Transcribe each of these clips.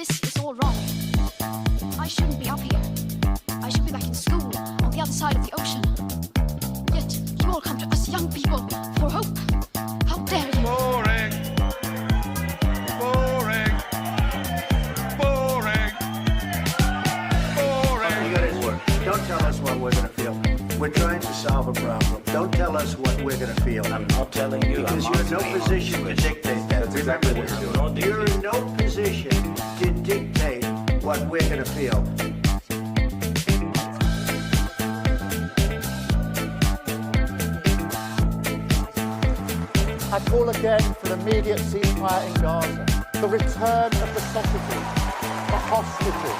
This is all wrong. I shouldn't be up here. I should be back in school on the other side of the ocean. Yet you all come to us young people for hope. How dare you? Boring. Boring. Boring. Boring. You got his word. Don't tell us what we're going to feel. We're trying to solve a problem. Don't tell us what we're going to feel. I'm not telling you. Because you're in no position to dictate that. That's exactly what we're doing. You're in no position to dictate what we're going to feel. I call again for an immediate ceasefire in Gaza, the return of the sausages, the hostages.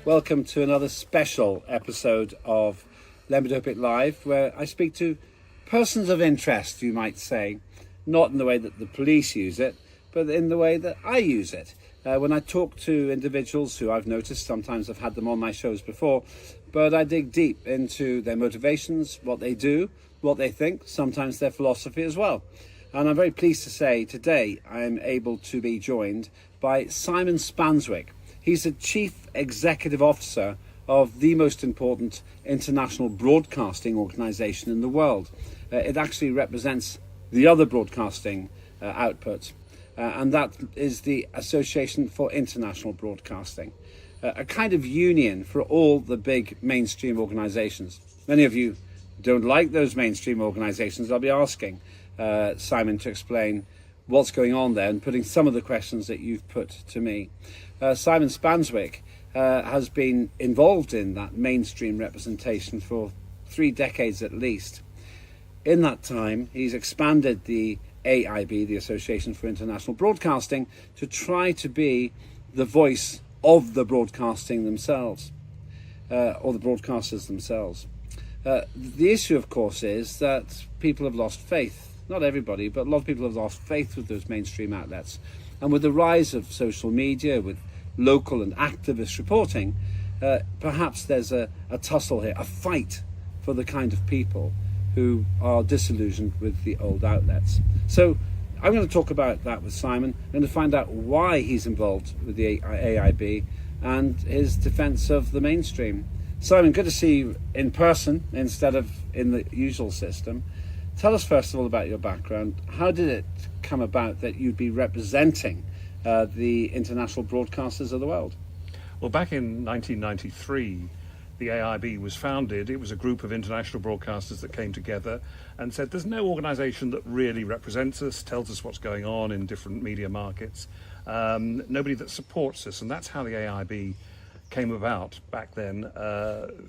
Welcome to another special episode of Lembit Öpik Live, where I speak to persons of interest, you might say, not in the way that the police use it, but in the way that I use it. When I talk to individuals who I've noticed, sometimes I've had them on my shows before, but I dig deep into their motivations, what they do, what they think, sometimes their philosophy as well. And I'm very pleased to say today I am able to be joined by Simon Spanswick. He's the Chief Executive Officer of the most important international broadcasting organisation in the world. It actually represents the other broadcasting output, and that is the Association for International Broadcasting, a kind of union for all the big mainstream organisations. Many of you don't like those mainstream organisations. I'll be asking Simon to explain what's going on there and putting some of the questions that you've put to me. Simon Spanswick has been involved in that mainstream representation for 3 decades at least. In that time, he's expanded the AIB, the Association for International Broadcasting, to try to be the voice of the broadcasting themselves, or the broadcasters themselves. The issue, of course, is that people have lost faith. Not everybody, but a lot of people have lost faith with those mainstream outlets. And with the rise of social media, with local and activist reporting, perhaps there's a tussle here, a fight for the kind of people who are disillusioned with the old outlets. So I'm going to talk about that with Simon. I'm going to find out why he's involved with the AIB and his defence of the mainstream. Simon, good to see you in person instead of in the usual system. Tell us first of all about your background. How did it come about that you'd be representing the international broadcasters of the world? Well, back in 1993, the AIB was founded. It was a group of international broadcasters that came together and said there's no organisation that really represents us, tells us what's going on in different media markets, nobody that supports us, and that's how the AIB came about back then,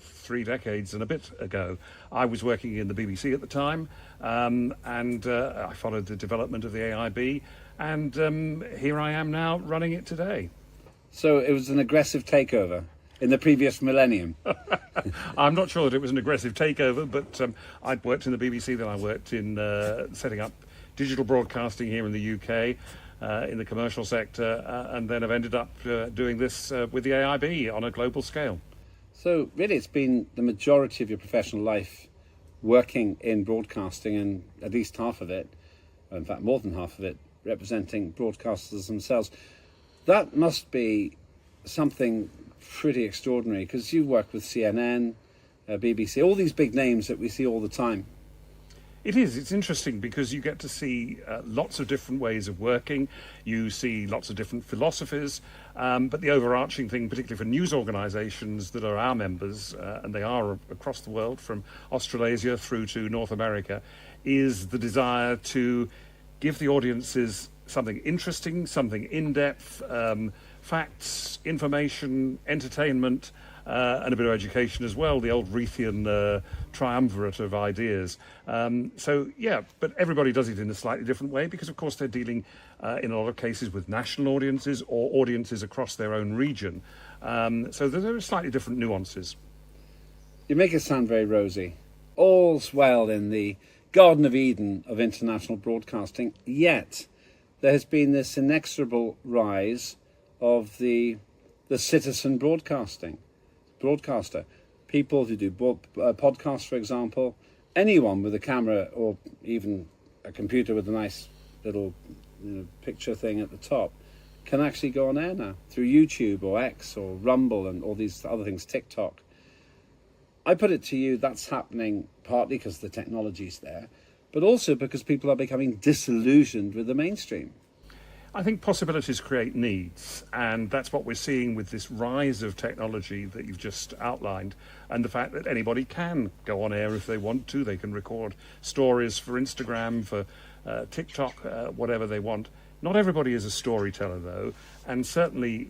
3 decades and a bit ago. I was working in the BBC at the time, and I followed the development of the AIB, and here I am now running it today. So it was an aggressive takeover in the previous millennium. I'm not sure that it was an aggressive takeover, but I'd worked in the BBC, then I worked in setting up digital broadcasting here in the UK, in the commercial sector, and then I've ended up doing this with the AIB on a global scale. So really it's been the majority of your professional life working in broadcasting, and at least half of it, in fact more than half of it, representing broadcasters themselves. That must be something pretty extraordinary, because you work with CNN, BBC, all these big names that we see all the time. It is. It's interesting because you get to see lots of different ways of working. You see lots of different philosophies, but the overarching thing, particularly for news organisations that are our members, and they are across the world from Australasia through to North America, is the desire to give the audiences something interesting, something in-depth, facts, information, entertainment, and a bit of education as well, the old Reithian triumvirate of ideas. But everybody does it in a slightly different way because, of course, they're dealing in a lot of cases with national audiences or audiences across their own region. So there are slightly different nuances. You make it sound very rosy. All's well in the Garden of Eden of international broadcasting, yet there has been this inexorable rise of the citizen broadcaster. People who do podcasts, for example, anyone with a camera or even a computer with a nice little picture thing at the top can actually go on air now through YouTube or X or Rumble and all these other things, TikTok. I put it to you, that's happening partly because the technology's there, but also because people are becoming disillusioned with the mainstream. I think possibilities create needs, and that's what we're seeing with this rise of technology that you've just outlined, and the fact that anybody can go on air if they want to. They can record stories for Instagram, for TikTok, whatever they want. Not everybody is a storyteller, though, and certainly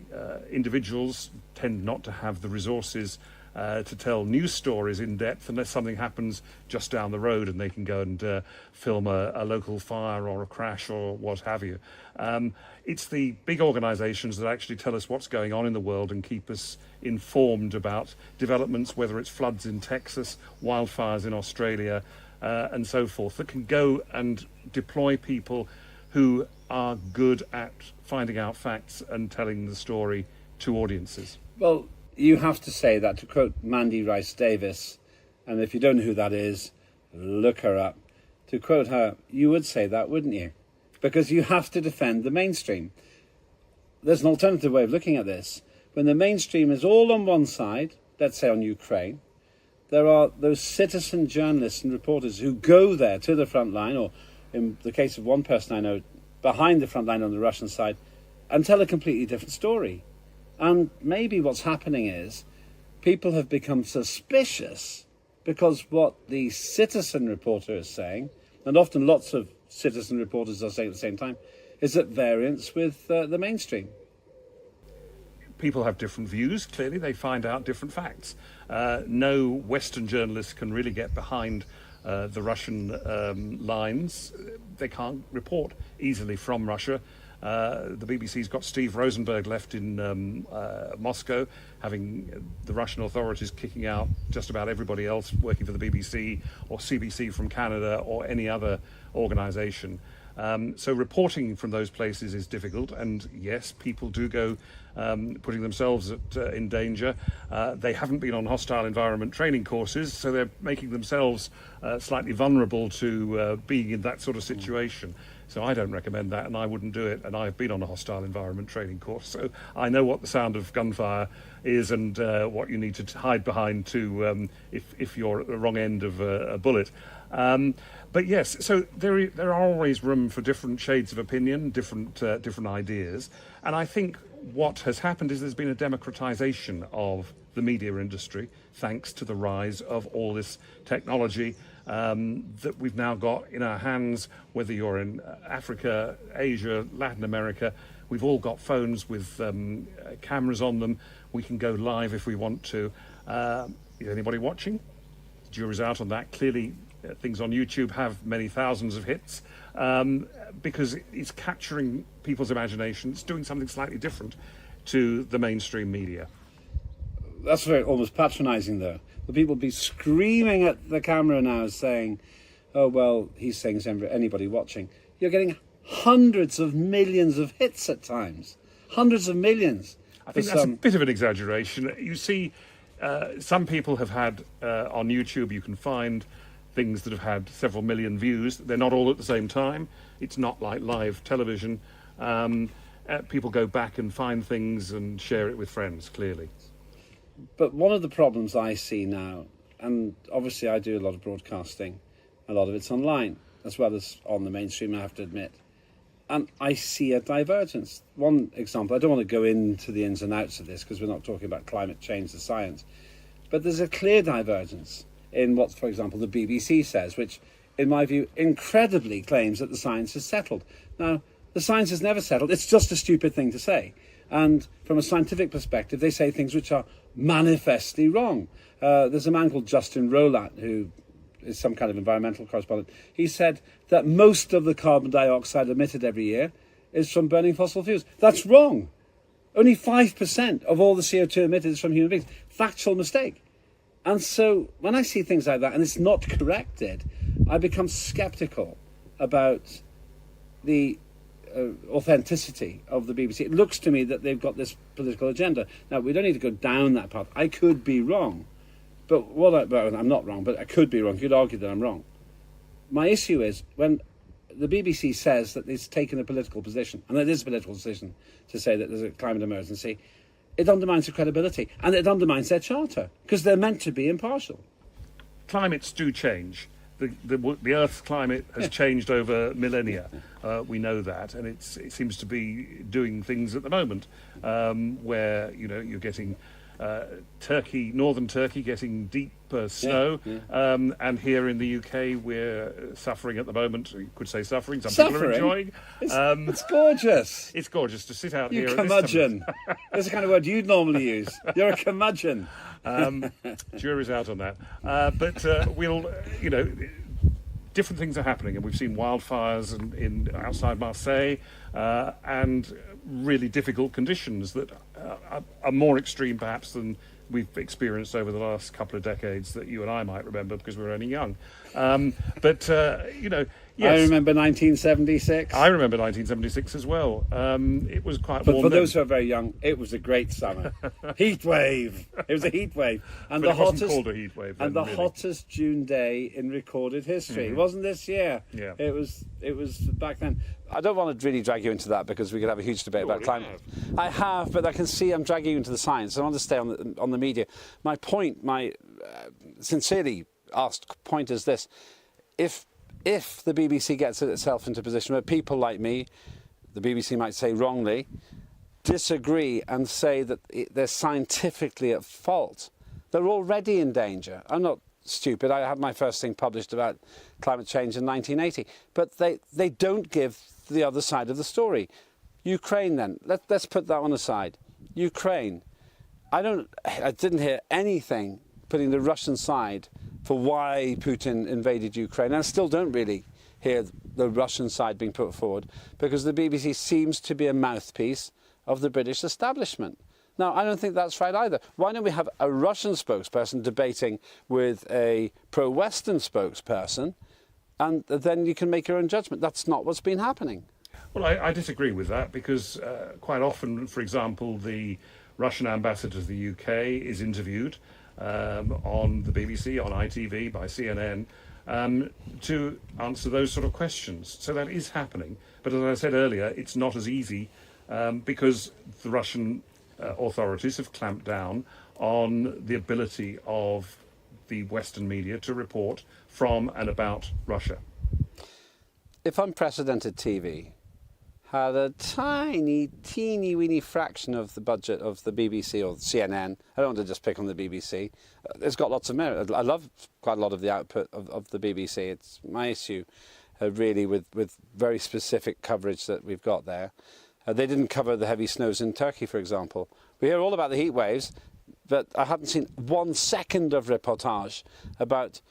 individuals tend not to have the resources to tell news stories in depth unless something happens just down the road and they can go and film a local fire or a crash or what have you. It's the big organisations that actually tell us what's going on in the world and keep us informed about developments, whether it's floods in Texas, wildfires in Australia, and so forth, that can go and deploy people who are good at finding out facts and telling the story to audiences. Well, you have to say that, to quote Mandy Rice Davis, and if you don't know who that is, look her up. To quote her, you would say that, wouldn't you? Because you have to defend the mainstream. There's an alternative way of looking at this. When the mainstream is all on one side, let's say on Ukraine, there are those citizen journalists and reporters who go there to the front line, or in the case of one person I know, behind the front line on the Russian side, and tell a completely different story. And maybe what's happening is people have become suspicious because what the citizen reporter is saying, and often lots of citizen reporters are saying at the same time, is at variance with the mainstream. People have different views. Clearly, they find out different facts. No Western journalist can really get behind the Russian lines. They can't report easily from Russia. The BBC's got Steve Rosenberg left in Moscow, having the Russian authorities kicking out just about everybody else working for the BBC or CBC from Canada or any other organisation. So reporting from those places is difficult, and yes, people do go putting themselves in danger. They haven't been on hostile environment training courses, so they're making themselves slightly vulnerable to being in that sort of situation. So I don't recommend that, and I wouldn't do it. And I've been on a hostile environment training course, so I know what the sound of gunfire is and what you need to hide behind to if you're at the wrong end of a bullet. But yes, so there are always room for different shades of opinion, different ideas, and I think what has happened is there's been a democratization of the media industry thanks to the rise of all this technology that we've now got in our hands, whether you're in Africa, Asia, Latin America. We've all got phones with cameras on them. We can go live if we want to. Is anybody watching? The jury's out on that. Clearly, things on YouTube have many thousands of hits because it's capturing people's imaginations, doing something slightly different to the mainstream media. That's very almost patronising, though. The people be screaming at the camera now saying, oh, well, he's saying anybody watching. You're getting hundreds of millions of hits at times. Hundreds of millions. I think that's a bit of an exaggeration. You see, some people have had, on YouTube, you can find things that have had several million views. They're not all at the same time. It's not like live television. People go back and find things and share it with friends, clearly. But one of the problems I see now, and obviously I do a lot of broadcasting, a lot of it's online, as well as on the mainstream, I have to admit. And I see a divergence. One example, I don't want to go into the ins and outs of this because we're not talking about climate change, the science, but there's a clear divergence in what, for example, the BBC says, which, in my view, incredibly claims that the science is settled. Now, the science is never settled. It's just a stupid thing to say. And from a scientific perspective, they say things which are manifestly wrong. There's a man called Justin Rowlatt, who is some kind of environmental correspondent. He said that most of the carbon dioxide emitted every year is from burning fossil fuels. That's wrong. Only 5% of all the CO2 emitted is from human beings. Factual mistake. And so when I see things like that, and it's not corrected, I become sceptical about the authenticity of the BBC. It looks to me that they've got this political agenda. Now, we don't need to go down that path. I could be wrong. But I'm not wrong, but I could be wrong. You could argue that I'm wrong. My issue is when the BBC says that it's taken a political position, and it is a political decision to say that there's a climate emergency. It undermines their credibility, and it undermines their charter, because they're meant to be impartial. Climates do change. The Earth's climate has changed over millennia. We know that, and it seems to be doing things at the moment where you're getting northern Turkey getting deep snow, and here in the UK we're suffering at the moment. You could say suffering. Some people are enjoying. It's gorgeous. It's gorgeous to sit out You here. curmudgeon. That's the kind of word you'd normally use. You're a curmudgeon. Jury's out on that. But we'll, different things are happening, and we've seen wildfires in outside Marseille, and really difficult conditions that are more extreme perhaps than we've experienced over the last couple of decades that you and I might remember because we were only young. Yes. I remember 1976. I remember 1976 as well. It was quite But warm for then. those who are very young, it was a great summer. Heat wave. It was a heat wave. And But it wasn't called a heat wave then, And the really. hottest June day in recorded history. It wasn't this year. Yeah. It was back then. I don't want to really drag you into that because we could have a huge debate about already climate. I have, but I can see I'm dragging you into the science. I want to stay on the media. My point, my sincerely asked point is this. If the BBC gets itself into a position where people like me, the BBC might say wrongly, disagree and say that they're scientifically at fault, they're already in danger. I'm not stupid. I had my first thing published about climate change in 1980. But they don't give the other side of the story. Ukraine then, let's put that one aside. Ukraine, I didn't hear anything putting the Russian side for why Putin invaded Ukraine. And I still don't really hear the Russian side being put forward because the BBC seems to be a mouthpiece of the British establishment. Now, I don't think that's right either. Why don't we have a Russian spokesperson debating with a pro-Western spokesperson, and then you can make your own judgment? That's not what's been happening. Well, I disagree with that because quite often, for example, the Russian ambassador to the UK is interviewed on the BBC, on ITV, by CNN, to answer those sort of questions. So that is happening. But as I said earlier, it's not as easy because the Russian authorities have clamped down on the ability of the Western media to report from and about Russia. If unprecedented TV had a teeny weeny fraction of the budget of the BBC or CNN, I don't want to just pick on the BBC. It's got lots of merit. I love quite a lot of the output of the BBC. It's my issue, really, with very specific coverage that we've got there. They didn't cover the heavy snows in Turkey, for example. We hear all about the heat waves, but I haven't seen 1 second of reportage about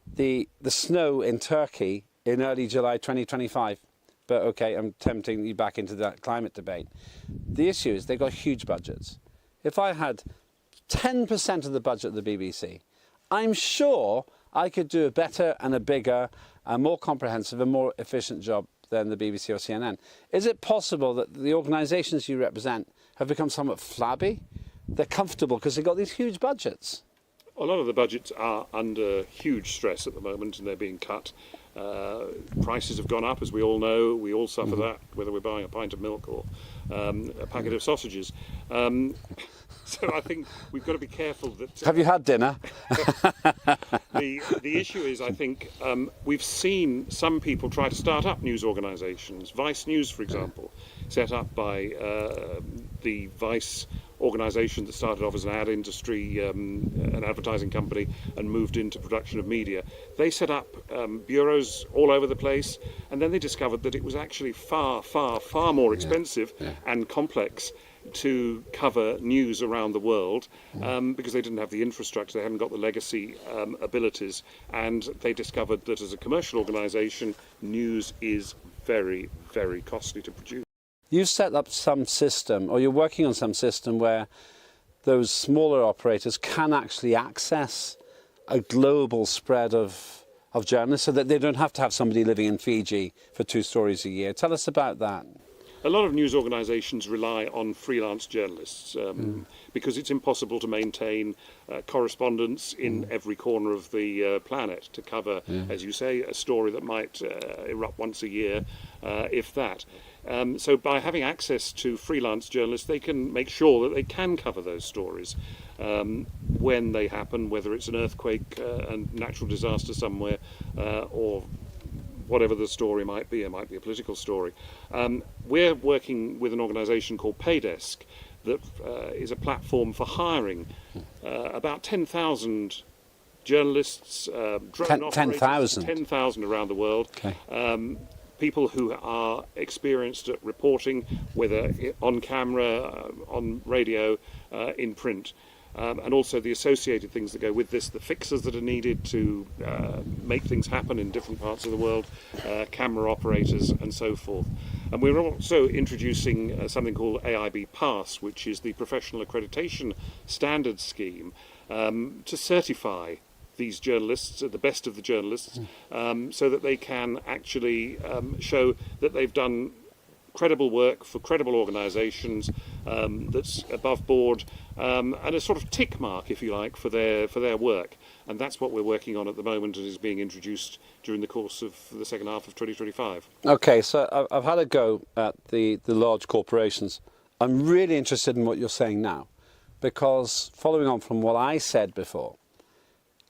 the snow in Turkey in early July 2025. But okay, I'm tempting you back into that climate debate. The issue is they've got huge budgets. If I had 10% of the budget of the BBC, I'm sure I could do a better and a bigger and more comprehensive and more efficient job than the BBC or CNN. Is it possible that the organisations you represent have become somewhat flabby? They're comfortable because they've got these huge budgets. A lot of the budgets are under huge stress at the moment and they're being cut. Prices have gone up, as we all know. We all suffer that, whether we're buying a pint of milk or a packet of sausages. So I think we've got to be careful that... Have you had dinner? The issue is, I think, we've seen some people try to start up news organisations. Vice News, for example, set up by the Vice organisation that started off as an ad industry, an advertising company, and moved into production of media. They set up bureaus all over the place, and then they discovered that it was actually far more expensive and complex to cover news around the world because they didn't have the infrastructure, they hadn't got the legacy abilities, and they discovered that as a commercial organisation, news is very, very costly to produce. You've set up some system, or you're working on some system where those smaller operators can actually access a global spread of journalists so that they don't have to have somebody living in Fiji for 2 stories a year. Tell us about that. a lot of news organisations rely on freelance journalists because it's impossible to maintain correspondence in every corner of the planet to cover, as you say, a story that might erupt once a year, if that. So by having access to freelance journalists, they can make sure that they can cover those stories when they happen, whether it's an earthquake, a natural disaster somewhere, or whatever the story might be. It might be a political story. We're working with an organisation called Paydesk that is a platform for hiring about 10,000 journalists, drone operators, 10,000 around the world. Okay. People who are experienced at reporting, whether on camera, on radio, in print. And also the associated things that go with this, the fixers that are needed to make things happen in different parts of the world, camera operators and so forth. And we're also introducing something called AIB Pass, which is the professional accreditation standard scheme to certify these journalists, the best of the journalists, so that they can actually show that they've done credible work for credible organisations, that's above board, and a sort of tick mark, if you like, for their work. And that's what we're working on at the moment and is being introduced during the course of the second half of 2025. Okay, so I've had a go at the large corporations. I'm really interested in what you're saying now, because following on from what I said before,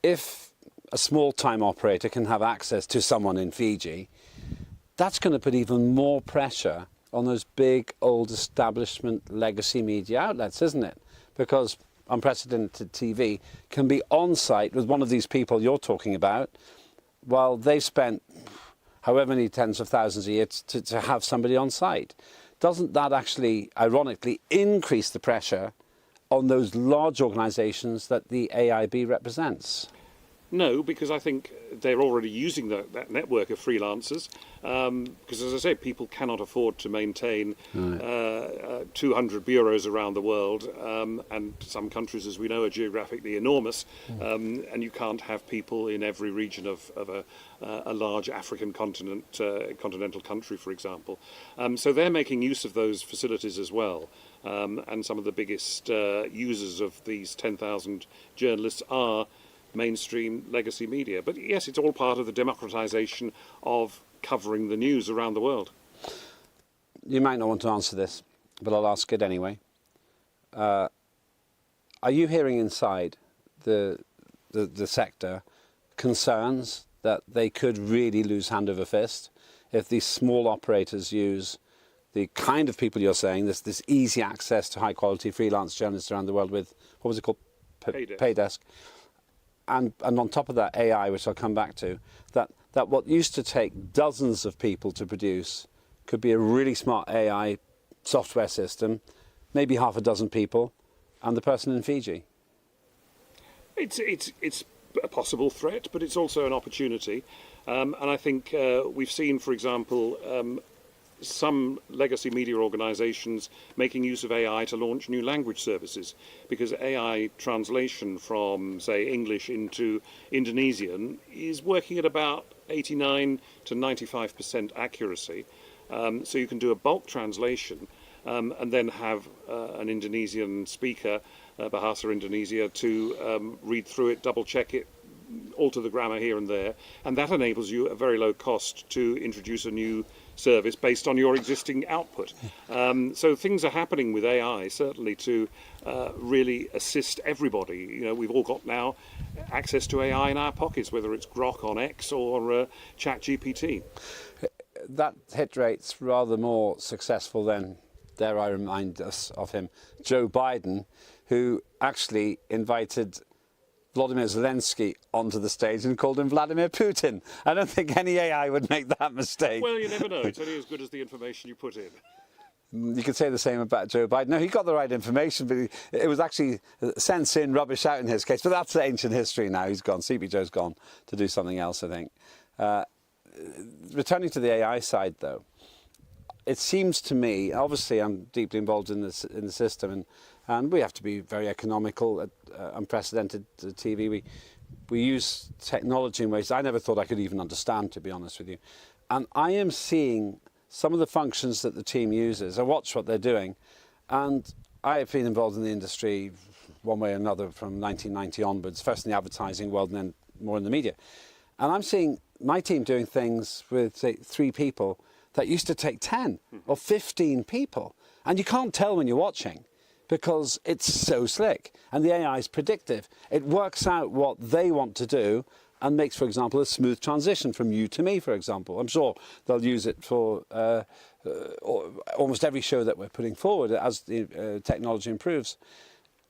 if a small-time operator can have access to someone in Fiji, that's going to put even more pressure on those big, old establishment legacy media outlets, isn't it? Because unprecedented TV can be on site with one of these people you're talking about, while they've spent however many tens of thousands a year to have somebody on site. Doesn't that actually, ironically, increase the pressure on those large organisations that the AIB represents? No, because I think they're already using that network of freelancers. Because, as I say, people cannot afford to maintain 200 bureaus around the world, and some countries, as we know, are geographically enormous, and you can't have people in every region of a large African continental country, for example. So they're making use of those facilities as well. And some of the biggest users of these 10,000 journalists are mainstream legacy media. But yes, it's all part of the democratisation of covering the news around the world. You might not want to answer this, but I'll ask it anyway. Are you hearing inside the sector concerns that they could really lose hand over fist if these small operators use the kind of people you're saying, this easy access to high quality freelance journalists around the world with, what was it called? Paydesk. And on top of that, AI, which I'll come back to, that what used to take dozens of people to produce could be a really smart AI software system, maybe half a dozen people, and the person in Fiji. It's a possible threat, but it's also an opportunity. And I think we've seen, for example, some legacy media organisations making use of AI to launch new language services, because AI translation from, say, English into Indonesian is working at about 89 to 95% accuracy. So you can do a bulk translation and then have an Indonesian speaker, Bahasa Indonesia, to read through it, double check it, alter the grammar here and there, and that enables you at very low cost to introduce a new service based on your existing output. So things are happening with AI, certainly, to really assist everybody. You know, we've all got now access to AI in our pockets, whether it's Grok on X or ChatGPT. That hit rate's rather more successful than, dare I remind us of him, Joe Biden, who actually invited Vladimir Zelensky onto the stage and called him Vladimir Putin. I don't think any AI would make that mistake. Well, you never know. It's only as good as the information you put in. You could say the same about Joe Biden. No, he got the right information, but it was actually sense in, rubbish out in his case. But that's ancient history now. He's gone. CP Joe's gone to do something else, I think. Returning to the AI side, though, it seems to me, obviously I'm deeply involved in the system, and we have to be very economical at unprecedented TV. We use technology in ways I never thought I could even understand, to be honest with you. And I am seeing some of the functions that the team uses. I watch what they're doing, and I've been involved in the industry one way or another from 1990 onwards, first in the advertising world and then more in the media. And I'm seeing my team doing things with, say, 3 people that used to take 10 or 15 people. And you can't tell when you're watching because it's so slick. And the AI is predictive. It works out what they want to do and makes, for example, a smooth transition from you to me, for example. I'm sure they'll use it for almost every show that we're putting forward as the technology improves.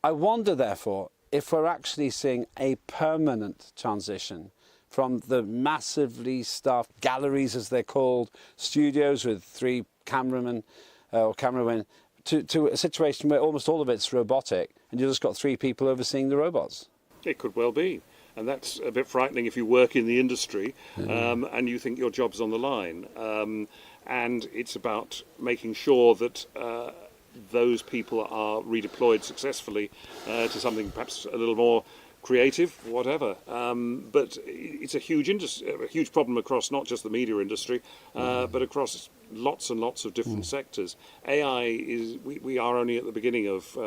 I wonder, therefore, if we're actually seeing a permanent transition from the massively staffed galleries, as they're called, studios with 3 cameramen or cameramen, to a situation where almost all of it's robotic and you've just got 3 people overseeing the robots. It could well be. And that's a bit frightening if you work in the industry and you think your job's on the line. And it's about making sure that those people are redeployed successfully to something perhaps a little more creative, whatever. But it's a huge problem across not just the media industry, but across lots and lots of different sectors. AI is, we are only at the beginning of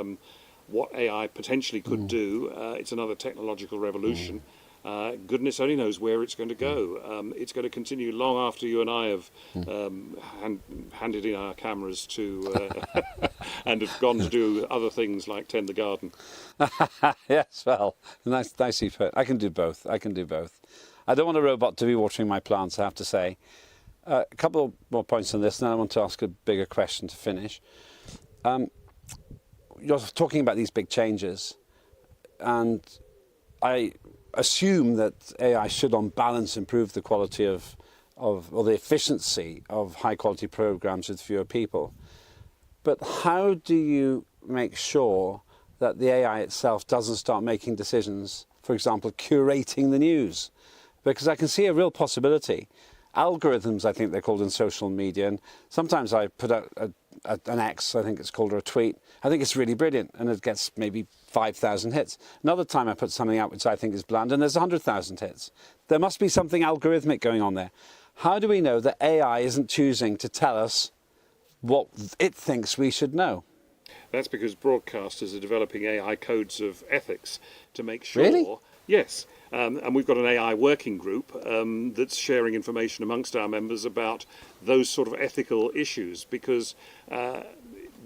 what AI potentially could do. It's another technological revolution. Goodness only knows where it's going to go. It's going to continue long after you and I have handed in our cameras to and have gone to do other things like tend the garden. Yes, well, nicely put. I can do both. I don't want a robot to be watering my plants, I have to say. A couple more points on this, and then I want to ask a bigger question to finish. You're talking about these big changes, and I assume that AI should, on balance, improve the quality of or the efficiency of high-quality programs with fewer people. But how do you make sure that the AI itself doesn't start making decisions, for example, curating the news? Because I can see a real possibility. Algorithms, I think they're called in social media, and sometimes I put out an X, I think it's called, or a tweet. I think it's really brilliant, and it gets maybe 5,000 hits. Another time I put something out which I think is bland, and there's 100,000 hits. There must be something algorithmic going on there. How do we know that AI isn't choosing to tell us what it thinks we should know? That's because broadcasters are developing AI codes of ethics to make sure... Really? Yes. And we've got an AI working group that's sharing information amongst our members about those sort of ethical issues, because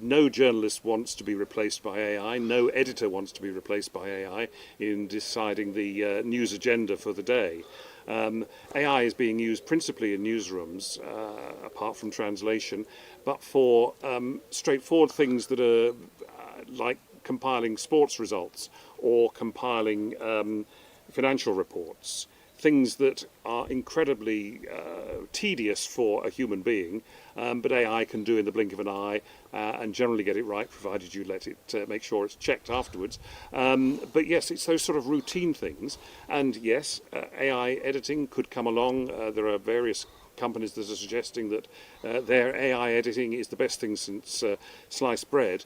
no journalist wants to be replaced by AI, no editor wants to be replaced by AI in deciding the news agenda for the day. AI is being used principally in newsrooms, apart from translation, but for straightforward things that are like compiling sports results or compiling financial reports, things that are incredibly tedious for a human being, but AI can do in the blink of an eye and generally get it right, provided you let it make sure it's checked afterwards. But yes, it's those sort of routine things. And yes, AI editing could come along. There are various companies that are suggesting that their AI editing is the best thing since sliced bread.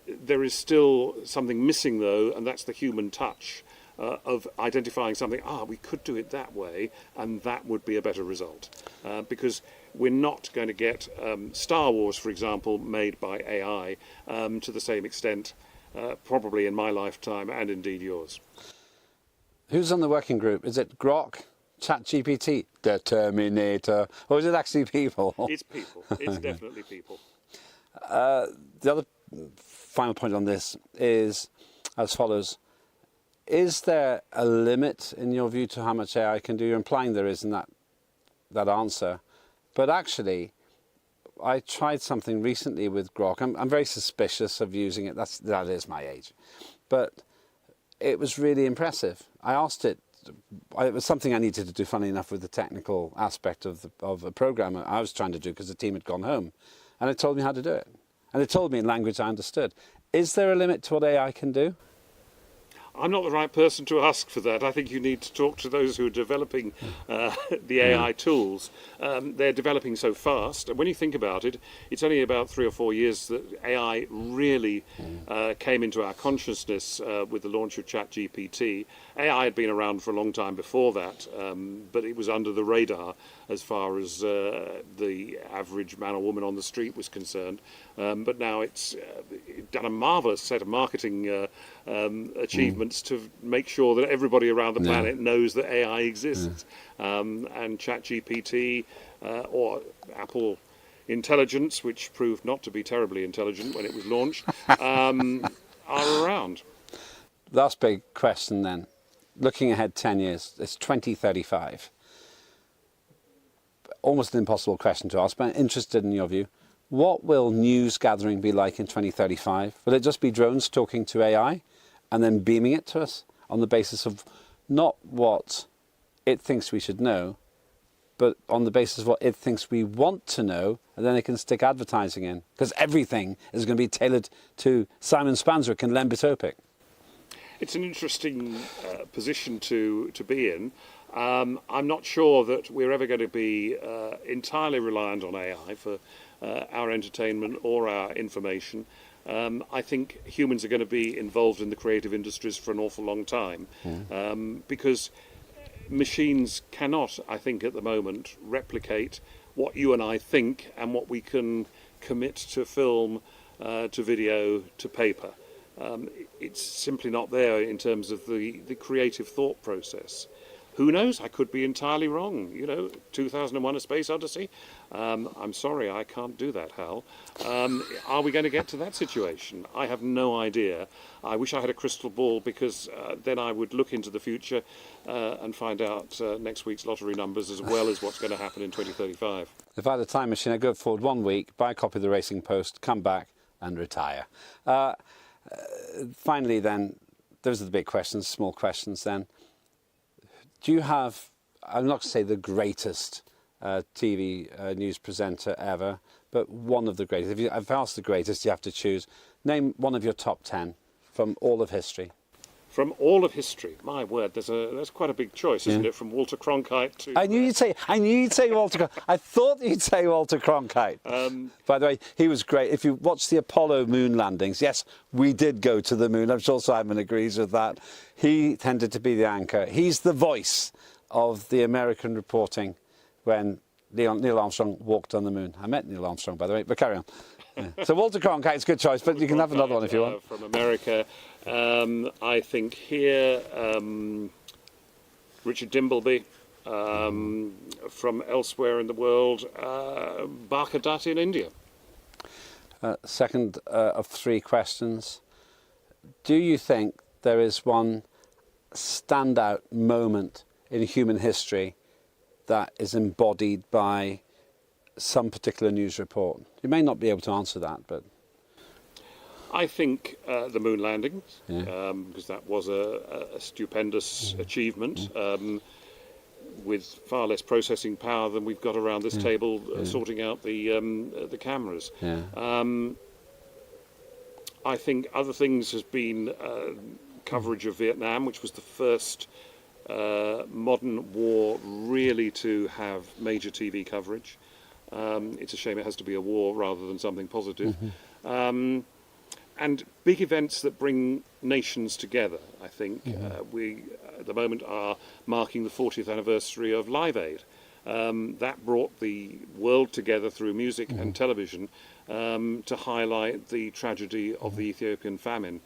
There is still something missing, though, and that's the human touch. Of identifying something, we could do it that way, and that would be a better result. Because we're not going to get Star Wars, for example, made by AI to the same extent, probably in my lifetime and indeed yours. Who's on the working group? Is it Grok, ChatGPT, the Terminator, or is it actually people? It's people. It's definitely people. The other final point on this is as follows. Is there a limit, in your view, to how much AI can do? You're implying there is in that answer. But actually, I tried something recently with Grok. I'm very suspicious of using it. That is my age. But it was really impressive. I asked it. It was something I needed to do, funny enough, with the technical aspect of a program I was trying to do because the team had gone home. And it told me how to do it. And it told me in language I understood. Is there a limit to what AI can do? I'm not the right person to ask for that. I think you need to talk to those who are developing the AI tools. They're developing so fast. And when you think about it, it's only about 3 or 4 years that AI really came into our consciousness with the launch of ChatGPT. AI had been around for a long time before that, but it was under the radar as far as the average man or woman on the street was concerned. But now it's done a marvellous set of marketing achievements to make sure that everybody around the planet knows that AI exists. And ChatGPT or Apple Intelligence, which proved not to be terribly intelligent when it was launched, are around. Last big question then. Looking ahead 10 years, it's 2035. Almost an impossible question to ask, but I'm interested in your view. What will news gathering be like in 2035? Will it just be drones talking to AI and then beaming it to us on the basis of not what it thinks we should know, but on the basis of what it thinks we want to know, and then it can stick advertising in? Because everything is going to be tailored to Simon Spanswick and Lembit Öpik. It's an interesting position to be in. I'm not sure that we're ever going to be entirely reliant on AI for our entertainment or our information. I think humans are going to be involved in the creative industries for an awful long time, because machines cannot, I think at the moment, replicate what you and I think and what we can commit to film, to video, to paper. It's simply not there in terms of the creative thought process. Who knows? I could be entirely wrong. 2001: A Space Odyssey. I'm sorry, I can't do that, Hal. Are we going to get to that situation? I have no idea. I wish I had a crystal ball, because then I would look into the future and find out next week's lottery numbers as well as what's going to happen in 2035. If I had a time machine, I'd go forward 1 week, buy a copy of the Racing Post, come back and retire. Finally then, those are the big questions, small questions then. Do you have, I'm not going to say the greatest TV news presenter ever, but one of the greatest? If I've asked the greatest, you have to choose. Name one of your top 10 from all of history. From all of history, my word, that's quite a big choice, isn't it? From Walter Cronkite to... I knew you'd say Walter Cronkite. I thought you'd say Walter Cronkite. By the way, he was great. If you watch the Apollo moon landings, yes, we did go to the moon. I'm sure Simon agrees with that. He tended to be the anchor. He's the voice of the American reporting when Neil Armstrong walked on the moon. I met Neil Armstrong, by the way, but carry on. Yeah. So Walter Cronkite's a good choice, but you can have another one if you want. From America, I think here, Richard Dimbleby. From elsewhere in the world, Barker Dutt in India. Second of three questions. Do you think there is one standout moment in human history that is embodied by some particular news report? You may not be able to answer that, but... I think the moon landing, because that was a stupendous achievement, with far less processing power than we've got around this table sorting out the cameras. I think other things has been coverage of Vietnam, which was the first modern war really to have major TV coverage. It's a shame it has to be a war rather than something positive. And big events that bring nations together, I think. We, at the moment, are marking the 40th anniversary of Live Aid. That brought the world together through music and television to highlight the tragedy of the Ethiopian famine.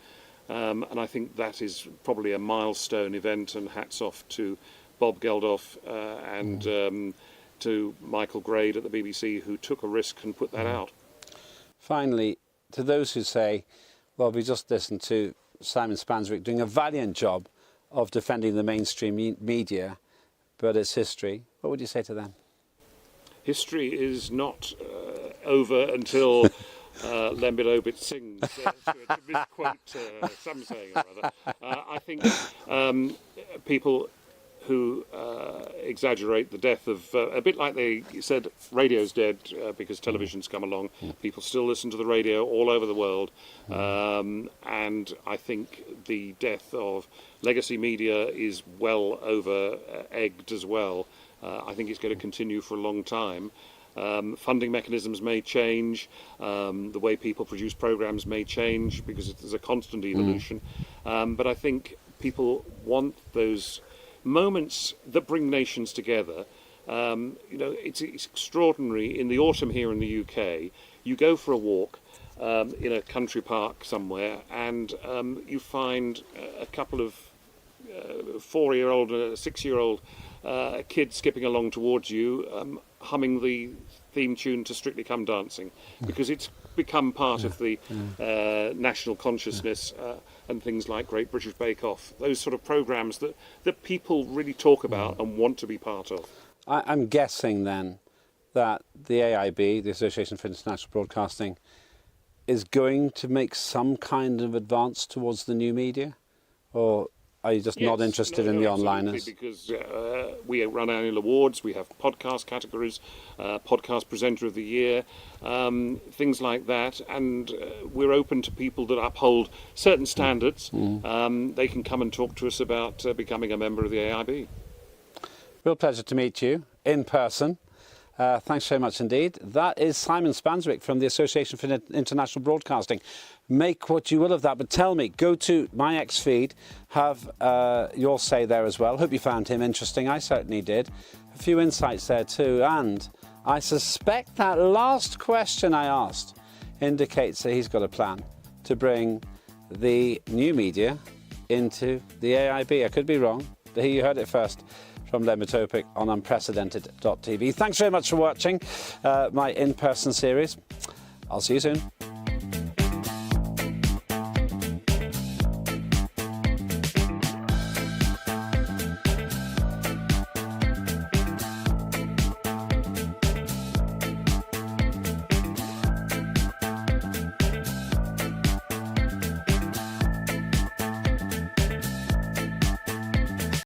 And I think that is probably a milestone event, and hats off to Bob Geldof and to Michael Grade at the BBC, who took a risk and put that out. Finally, to those who say, well, we just listened to Simon Spanswick doing a valiant job of defending the mainstream media, but it's history, what would you say to them? History is not over until Lembit Öpik sings, to misquote some saying or other. I think people who exaggerate the death of, a bit like they said radio's dead because television's come along, people still listen to the radio all over the world, and I think the death of legacy media is well over egged as well. I think it's going to continue for a long time. Funding mechanisms may change. The way people produce programs may change because there's a constant evolution. But I think people want those moments that bring nations together. It's extraordinary. In the autumn here in the UK, you go for a walk in a country park somewhere, and you find a couple of 4-year-old and a 6-year-old kid skipping along towards you, humming the theme tune to Strictly Come Dancing, because it's become part of the national consciousness, and things like Great British Bake Off, those sort of programmes that people really talk about and want to be part of. I'm guessing then that the AIB, the Association for International Broadcasting, is going to make some kind of advance towards the new media? Or are you just not interested in the onliners? Because we run annual awards, we have podcast categories, podcast presenter of the year, things like that, and we're open to people that uphold certain standards. They can come and talk to us about becoming a member of the AIB. Real pleasure to meet you in person. Thanks very much indeed. That is Simon Spanswick from the Association for International Broadcasting. Make what you will of that, but tell me, go to my X feed, have your say there as well. Hope you found him interesting. I certainly did. A few insights there too, and I suspect that last question I asked indicates that he's got a plan to bring the new media into the AIB. I could be wrong. Here you heard it first from Lembit Öpik on unprecedented.tv. Thanks very much for watching my in-person series. I'll see you soon.